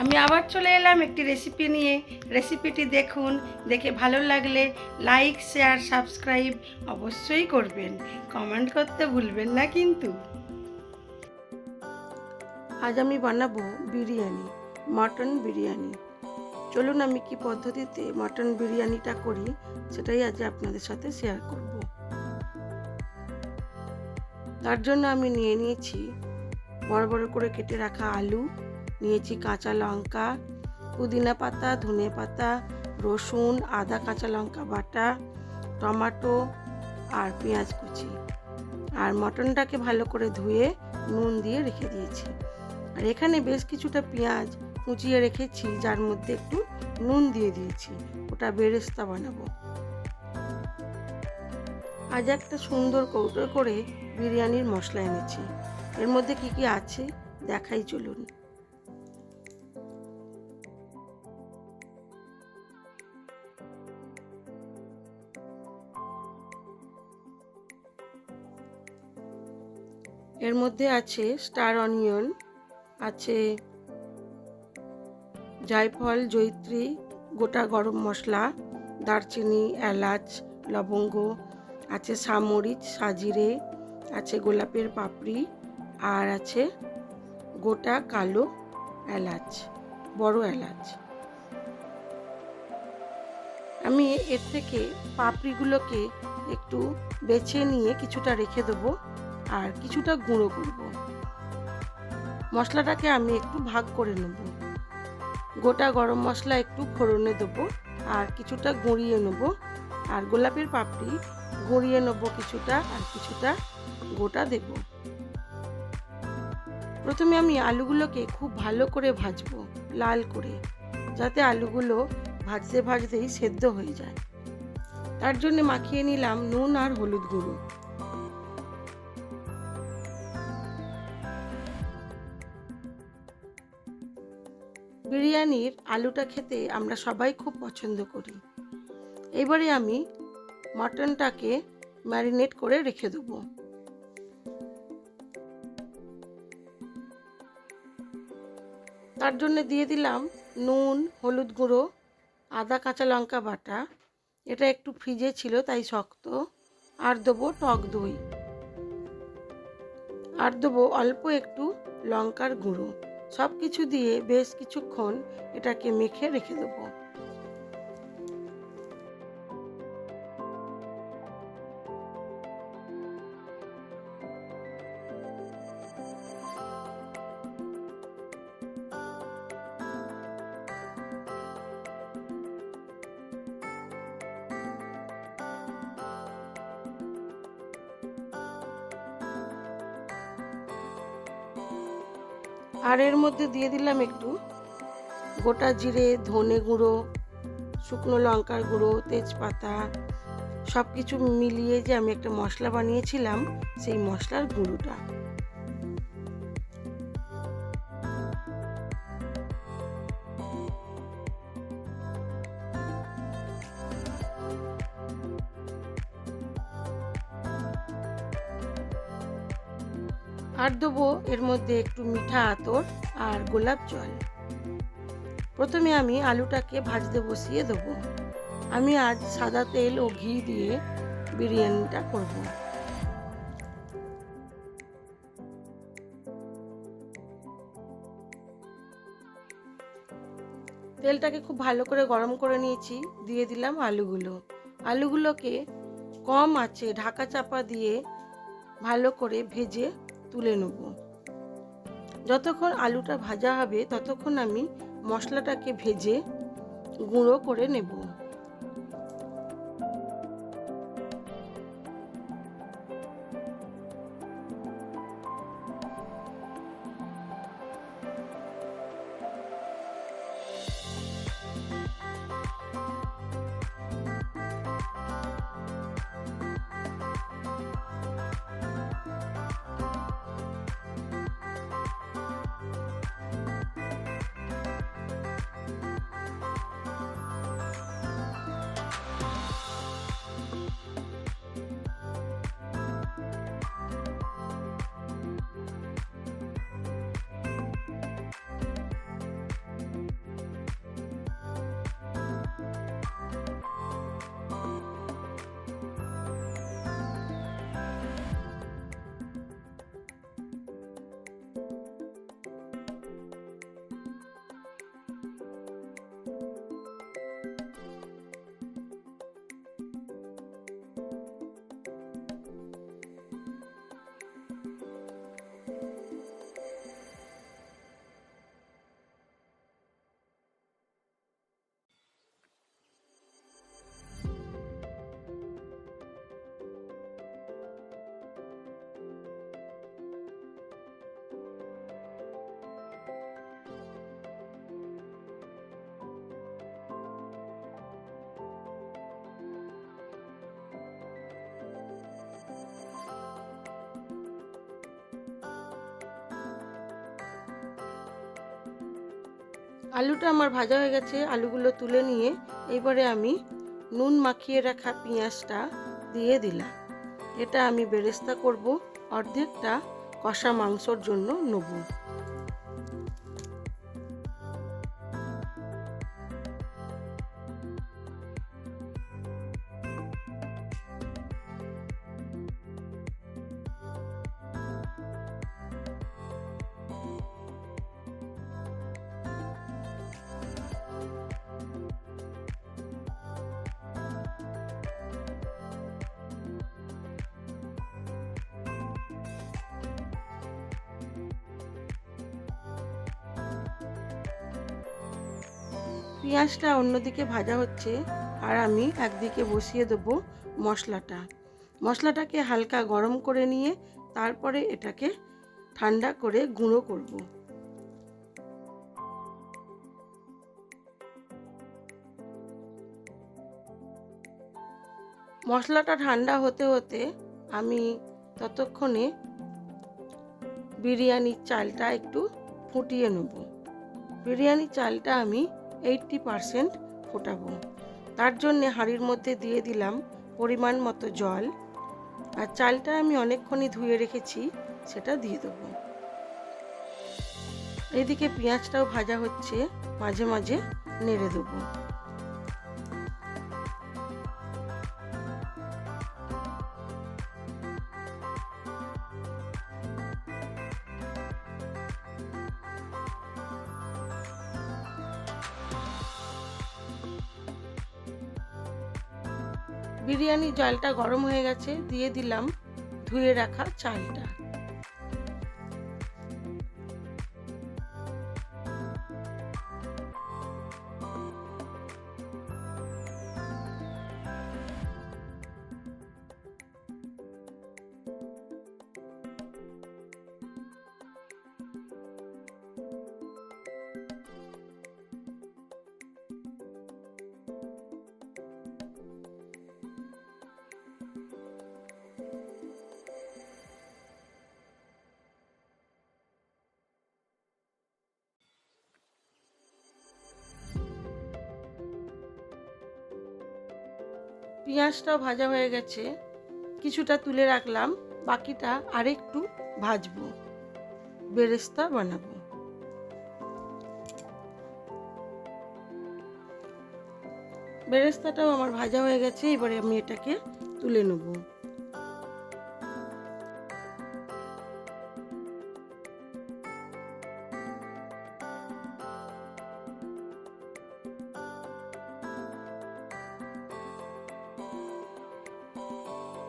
আমি আবার চলে এলাম একটি রেসিপি নিয়ে। রেসিপিটি দেখুন, দেখে ভালো লাগলে লাইক, শেয়ার, সাবস্ক্রাইব অবশ্যই করবেন। কমেন্ট করতে ভুলবেন না কিন্তু। আজ আমি বানাবো বিরিয়ানি, মটন বিরিয়ানি। চলুন আমি কি পদ্ধতিতে মটন বিরিয়ানিটা করি সেটাই আজ আপনাদের সাথে শেয়ার করব। তার জন্য আমি নিয়ে নিয়েছি বড় বড় করে কেটে রাখা আলু, নিয়েছি কাঁচা লঙ্কা, পুদিনা পাতা, ধনে পাতা, রসুন, আদা, কাঁচা লঙ্কা বাটা, টমেটো আর পেঁয়াজ কুচি। আর মটনটাকে ভালো করে ধুয়ে নুন দিয়ে রেখে দিয়েছি। আর এখানে বেশ কিছুটা পেঁয়াজ কুচিয়ে রেখেছি, যার মধ্যে একটু নুন দিয়ে দিয়েছি, ওটা বেরেস্তা বানাবো। আজ একটা সুন্দর কৌটো করে বিরিয়ানির মশলা এনেছি। এর মধ্যে কি কি আছে দেখাই, চলুন। এর মধ্যে আছে স্টার অনিয়ন, আছে জায়ফল, জয়িত্রী, গোটা গরম মশলা, দারচিনি, এলাচ, লবঙ্গ, আছে সামরিচ, সাজিরে, আছে গোলাপের পাপড়ি, আর আছে গোটা কালো এলাচ, বড় এলাচ। আমি এর থেকে পাপড়িগুলোকে একটু বেছে নিয়ে কিছুটা রেখে দেবো আর কিছুটা গুঁড়ো করব। মশলাটাকে আমি একটু ভাগ করে নেব। গোটা গরম মশলা একটু ফোড়নে দেবো আর কিছুটা গুঁড়িয়ে নেব, আর গোলাপের পাপড়ি গুঁড়িয়ে নেব কিছুটা, আর কিছুটা গোটা দেব। প্রথমে আমি আলুগুলোকে খুব ভালো করে ভাজবো, লাল করে, যাতে আলুগুলো ভাজতে ভাজতেই সেদ্ধ হয়ে যায়। তার জন্য মাখিয়ে নিলাম নুন আর হলুদ গুঁড়ো। বিরিয়ানির আলুটা খেতে আমরা সবাই খুব পছন্দ করি। এবারে আমি মটনটাকে ম্যারিনেট করে রেখে দেবো। তার জন্য দিয়ে দিলাম নুন, হলুদ গুঁড়ো, আদা কাঁচা লঙ্কা বাটা, এটা একটু ফ্রিজে ছিল তাই শক্ত, আর দেবো টক দই, আর দেবো অল্প একটু লঙ্কার গুঁড়ো। সব কিছু দিয়ে বেশ কিছুক্ষণ এটাকে মেখে রেখে দেবো। আর এর মধ্যে দিয়ে দিলাম একটু গোটা জিরে, ধনে গুঁড়ো, শুকনো লঙ্কার গুঁড়ো, তেজপাতা, সব কিছু মিলিয়ে যে আমি একটা মশলা বানিয়েছিলাম সেই মশলার গুঁড়োটা। আর দেবো এর মধ্যে একটু মিঠা আতর আর গোলাপ জল। প্রথমে আমি আলুটাকে ভাজতে বসিয়ে দেবো। আমি আজ সাদা তেল ও ঘি দিয়ে বিরিয়ানিটা করব। তেলটাকে খুব ভালো করে গরম করে নিয়েছি, দিয়ে দিলাম আলুগুলোকে কম আঁচে ঢাকা চাপা দিয়ে ভালো করে ভেজে তুলে নেব। যতক্ষণ আলুটা ভাজা হবে ততক্ষণ আমি মশলাটাকে ভেজে গুঁড়ো করে নেব। আলুটা আমার ভাজা হয়ে গেছে, আলুগুলো তুলে নিয়ে এবারে আমি নুন মাখিয়ে রাখা পেঁয়াজটা দিয়ে দিলাম। এটা আমি বেরেস্তা করব, অর্ধেকটা কষা মাংসর জন্য নেব। পেঁয়াজটা অন্যদিকে ভাজা হচ্ছে আর আমি একদিকে বসিয়ে দেবো মশলাটা। মশলাটাকে হালকা গরম করে নিয়ে তারপরে এটাকে ঠান্ডা করে গুঁড়ো করব। মশলাটা ঠান্ডা হতে হতে আমি ততক্ষণে বিরিয়ানির চালটা একটু ফুটিয়ে নেব। বিরিয়ানির চালটা আমি 80% ফোটাবো। তার জন্যে হাঁড়ির মধ্যে দিয়ে দিলাম পরিমাণ মতো জল, আর চালটা আমি অনেকক্ষণই ধুয়ে রেখেছি সেটা দিয়ে দেবো। এইদিকে পেঁয়াজটাও ভাজা হচ্ছে, মাঝে মাঝে নেড়ে দেবো। বিরিয়ানির জলটা গরম হয়ে গেছে, দিয়ে দিলাম ধুয়ে রাখা চালটা। পেঁয়াজটাও ভাজা হয়ে গেছে, কিছুটা তুলে রাখলাম, বাকিটা আরেকটু ভাজবো, বেরেস্তা বানাবো। বেরেস্তাটাও আমার ভাজা হয়ে গেছে, এবারে আমি এটাকে তুলে নেব।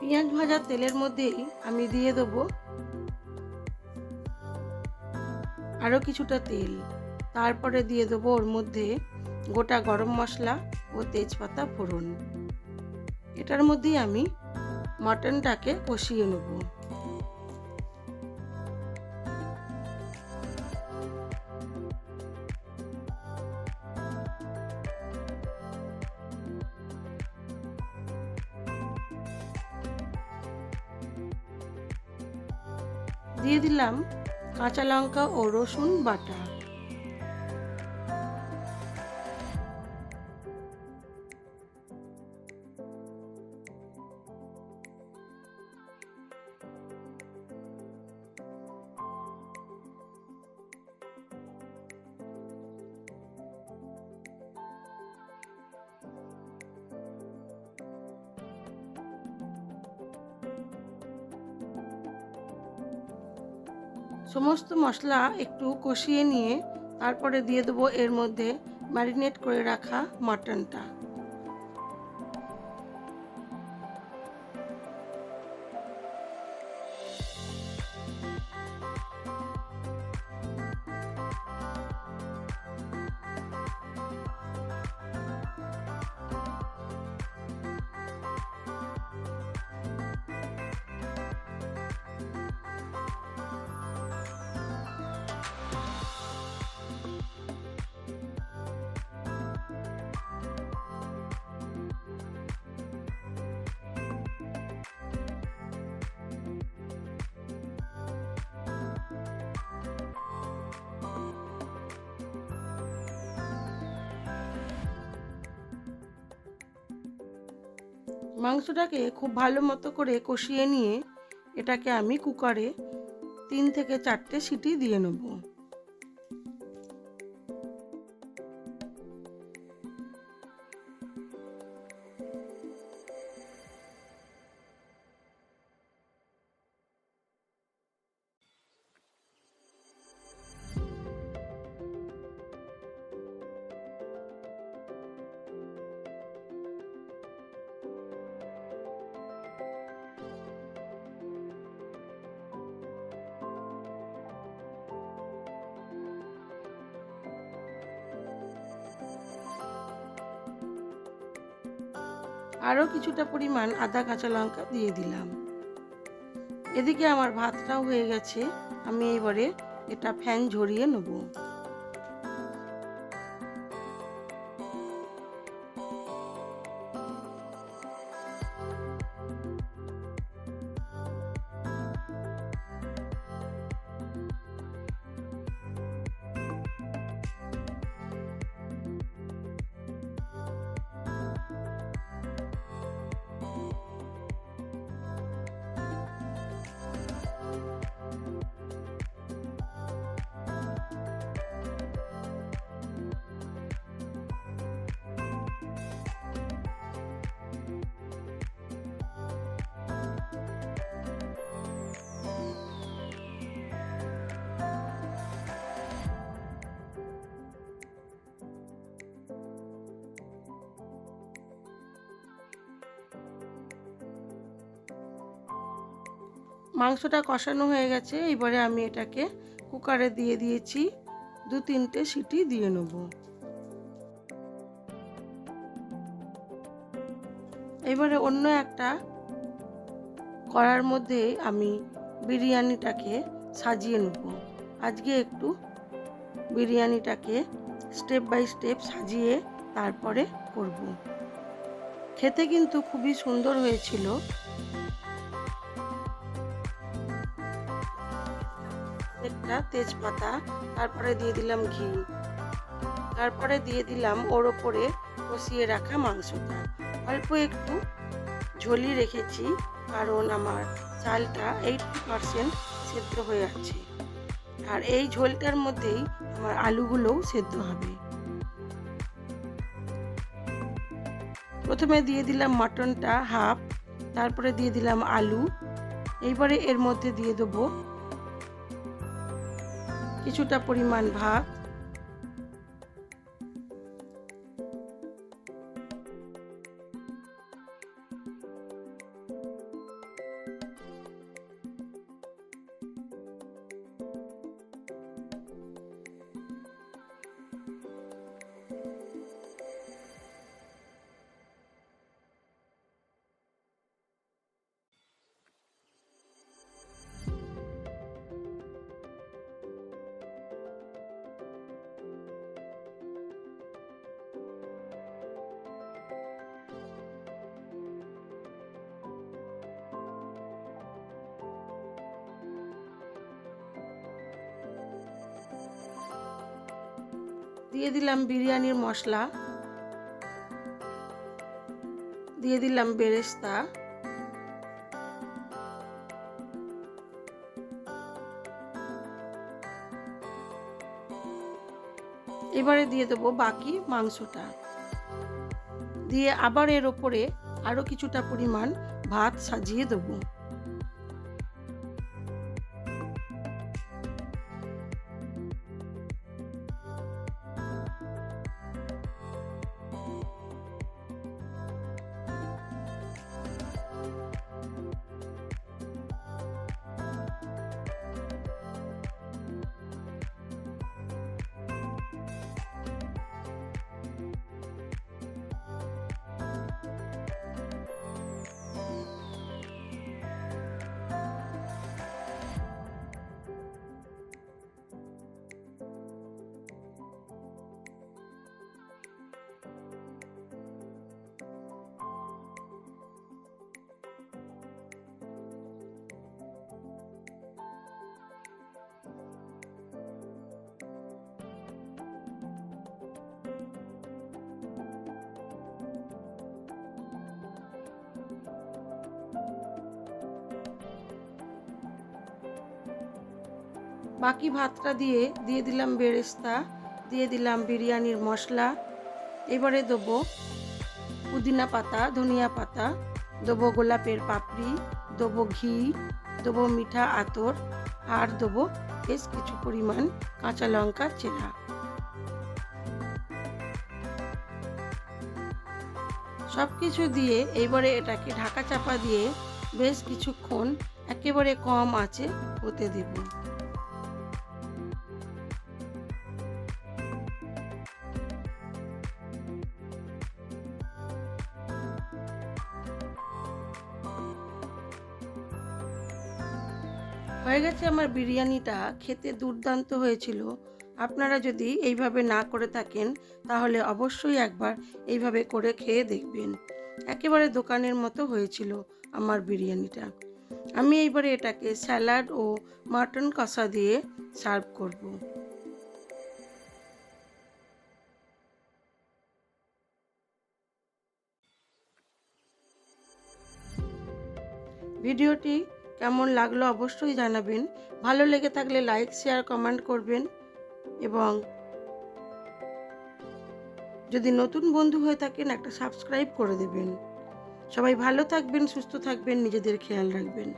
পেঁয়াজ ভাজা তেলের মধ্যেই আমি দিয়ে দেবো আরও কিছুটা তেল, তারপরে দিয়ে দেবো ওর মধ্যে গোটা গরম মশলা ও তেজপাতা ফোড়ন। এটার মধ্যেই আমি মাটনটাকে কষিয়ে নেব। দিয়ে দিলাম কাঁচা লঙ্কা ও রসুন বাটা। সমস্ত মশলা একটু কষিয়ে নিয়ে তারপরে দিয়ে দেবো এর মধ্যে ম্যারিনেট করে রাখা মাটনটা। মাংসটাকে খুব ভালো মতো করে কষিয়ে নিয়ে এটাকে আমি কুকারে 3 থেকে 4টে সিটি দিয়ে নেব। আরও কিছুটা পরিমাণ আদা কাঁচা লঙ্কা দিয়ে দিলাম। এদিকে আমার ভাতটাও হয়ে গেছে, আমি এবারে এটা ফ্যান ঝরিয়ে নেব। মাংসটা কষানো হয়ে গেছে, এবারে আমি এটাকে কুকারে দিয়ে দিয়েছি, 2-3টে সিটি দিয়ে নেব। এবারে অন্য একটা কড়ার মধ্যে আমি বিরিয়ানিটাকে সাজিয়ে নেব। আজকে একটু বিরিয়ানিটাকে স্টেপ বাই স্টেপ সাজিয়ে তারপরে করব। খেতে কিন্তু খুবই সুন্দর হয়েছিল। একটা তেজপাতা, তারপরে দিয়ে দিলাম ঘি, তারপরে দিয়ে দিলাম ওর ওপরে কষিয়ে রাখা মাংসটা। অল্প একটু ঝোলই রেখেছি, কারণ আমার চালটা 80% সেদ্ধ হয়ে আছে, আর এই ঝোলটার মধ্যেই আমার আলুগুলোও সেদ্ধ হবে। প্রথমে দিয়ে দিলাম মাটনটা হাফ, তারপরে দিয়ে দিলাম আলু। এইবারে এর মধ্যে দিয়ে দেবো কিছুটা পরিমাণ ভাত, দিয়ে দিলাম বিরিয়ানির মশলা, দিয়ে দিলাম বেরেস্তা, এবারে দিয়ে দেবো বাকি মাংসটা, দিয়ে আবার এর ওপরে আরও কিছুটা পরিমাণ ভাত সাজিয়ে দেবো। বাকি ভাতটা দিয়ে দিলাম বেরেস্তা, দিয়ে দিলাম বিরিয়ানির মশলা। এবারে দেবো পুদিনা পাতা, ধনিয়া পাতা, দেবো গোলাপের পাপড়ি, দেবো ঘি, দেবো মিঠা আতর, আর দেবো বেশ কিছু পরিমাণ কাঁচা লঙ্কা চেরা। সব কিছু দিয়ে এবারে এটাকে ঢাকা চাপা দিয়ে বেশ কিছুক্ষণ একেবারে কম আঁচে হতে দেব। হয়ে গেছে আমার বিরিয়ানিটা, খেতে দুর্দান্ত হয়েছিল। আপনারা যদি এইভাবে না করে থাকেন তাহলে অবশ্যই একবার এইভাবে করে খেয়ে দেখবেন। একেবারে দোকানের মতো হয়েছিল আমার বিরিয়ানিটা। আমি এইবারে এটাকে স্যালাড ও মাটন কষা দিয়ে সার্ভ করব। ভিডিওটি কেমন লাগলো অবশ্যই জানাবেন। ভালো লেগে থাকলে লাইক, শেয়ার, কমেন্ট করবেন এবং যদি নতুন বন্ধু হয়ে থাকেন একটা সাবস্ক্রাইব করে দেবেন। সবাই ভালো থাকবেন, সুস্থ থাকবেন, নিজেদের খেয়াল রাখবেন।